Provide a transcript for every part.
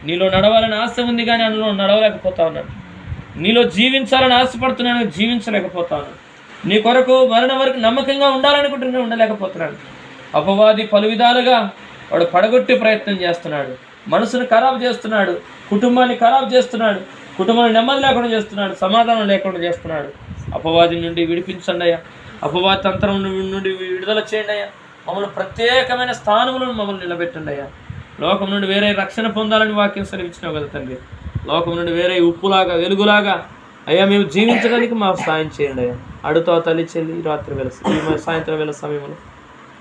నీలో నడవాలని ఆశ ఉంది కానీ అందులో నడవలేకపోతా ఉన్నాను. నీలో జీవించాలని ఆశపడుతున్నాను, జీవించలేకపోతా ఉన్నాను. నీ కొరకు మరణం వరకు నమ్మకంగా ఉండాలనుకుంటున్నా, ఉండలేకపోతున్నాను. అపవాది పలు విధాలుగా వాడు పడగొట్టే ప్రయత్నం చేస్తున్నాడు, మనసును ఖరాబు చేస్తున్నాడు, కుటుంబాన్ని ఖరాబు చేస్తున్నాడు, కుటుంబాన్ని నెమ్మది లేకుండా చేస్తున్నాడు, సమాధానం లేకుండా చేస్తున్నాడు. అపవాది నుండి విడిపించండి అయ్యా, అపవాది తంత్రం నుండి విడుదల చేయండి అయ్యా. మమ్మల్ని ప్రత్యేకమైన స్థానములను మమ్మల్ని నిలబెట్టండి అయ్యా. లోకం నుండి వేరే రక్షణ పొందాలని వాక్యం సెలవిచ్చినావు కదా తండ్రి. లోకం నుండి వేరే ఉప్పులాగా వెలుగులాగా అయ్యా మేము జీవించడానికి మాకు సాయం చేయండి అయ్యా. అడుగుతావా తల్లి చెల్లి రాత్రి వేళ సాయంత్రం వేళ సమయంలో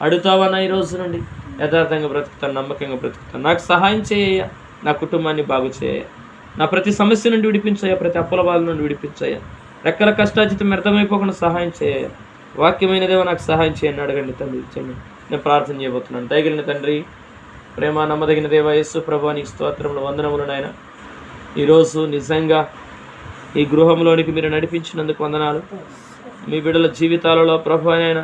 అడుగుతావా? నా ఈ రోజు నుండి యథార్థంగా బ్రతుకుతాను, నమ్మకంగా బ్రతుకుతాను, నాకు సహాయం చేయ్యా, నా కుటుంబాన్ని బాగు చేయ, నా ప్రతి సమస్య నుండి విడిపించయ్యా, ప్రతి అప్పుల బాధ నుండి విడిపించయ్యా, రెక్కల కష్టాజితం వ్యర్థమైపోకుండా సహాయం చేయ, వాక్యమైనదేవో నాకు సహాయం చేయండి. అడగండి తండ్రి, ఇచ్చండి. నేను ప్రార్థన చేయబోతున్నాను. దయగలిగిన తండ్రి, ప్రేమ నమ్మదగిన దేవ యేసు ప్రభువా, నీకు స్తోత్రములు, వందనములు నాయన. ఈరోజు నిజంగా ఈ గృహంలోనికి మీరు నడిపించినందుకు వందనాలు. మీ బిడ్డల జీవితాలలో ప్రభువా నాయన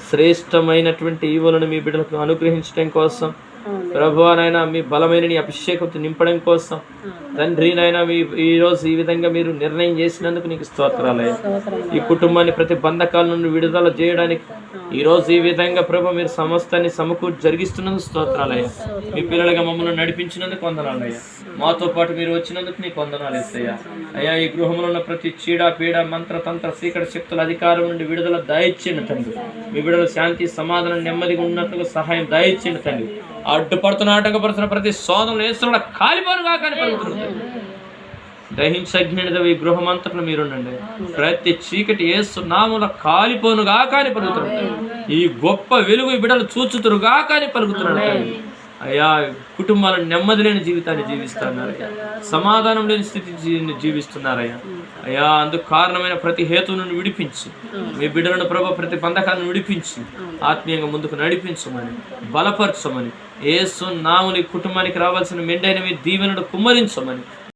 శ్రేష్టమైనటువంటి ఈవులను మీ బిడ్డలకు అనుగ్రహించడం కోసం ప్రభువా నాయన మీ బలమైన నీ అభిషేకంతో నింపడం కోసం తండ్రి నాయన ఈరోజు ఈ విధంగా మీరు నిర్ణయం చేసినందుకు నీకు స్తోత్రాలయ్య. ఈ కుటుంబాన్ని ప్రతి బంధకాల నుండి విడుదల చేయడానికి ఈరోజు ఈ విధంగా ప్రభు మీరు సమస్తాన్ని సమకూర్చి జరిగిస్తున్నందుకు స్తోత్రాలయ్య. మీ పిల్లలుగా మమ్మల్ని నడిపించినందుకు వందనాలయ్యా. మాతో పాటు మీరు వచ్చినందుకు నీకు వందనాలు ఇస్తాయా. అయ్యా, ఈ గృహంలో ఉన్న ప్రతి చీడ పీడ మంత్ర తంత్ర సీకటి శక్తుల అధికారం నుండి విడుదల దయచేయండి తండ్రి. మీ బిడ్డల శాంతి సమాధానం నెమ్మదిగా ఉన్నట్టుగా సహాయం దయచేయండి తండ్రి. అడ్డుపడుతున్న ఆటంకపడుతున్న ప్రతి శోధనలు వేస్తున్న కాలిపోనుగా కానీ పలుకుతుంది. దహించజ్ఞుడిద ఈ గృహం అంతట్లో మీరుండండి. ప్రతి చీకటి ఏస్తున్నాముల కాలిపోనుగా కానీ పలుకుతున్నాడు. ఈ గొప్ప వెలుగు ఈ బిడ్డలు చూచుతురుగా కానీ పలుకుతున్నాడు. అయ్యా, కుటుంబాలను నెమ్మది లేని జీవితాన్ని జీవిస్తున్నారయ్యా, సమాధానం లేని స్థితి జీవిస్తున్నారయ్యా. అయ్యా, అందుకు కారణమైన ప్రతి హేతు నుండి విడిపించి మీ బిడ్డలను ప్రభు ప్రతి బంధకాలను విడిపించి ఆత్మీయంగా ముందుకు నడిపించమని బలపరచమని యేసు నామములో కుటుంబానికి రావాల్సిన మెండైన మీ దీవెనను కుమ్మరించమని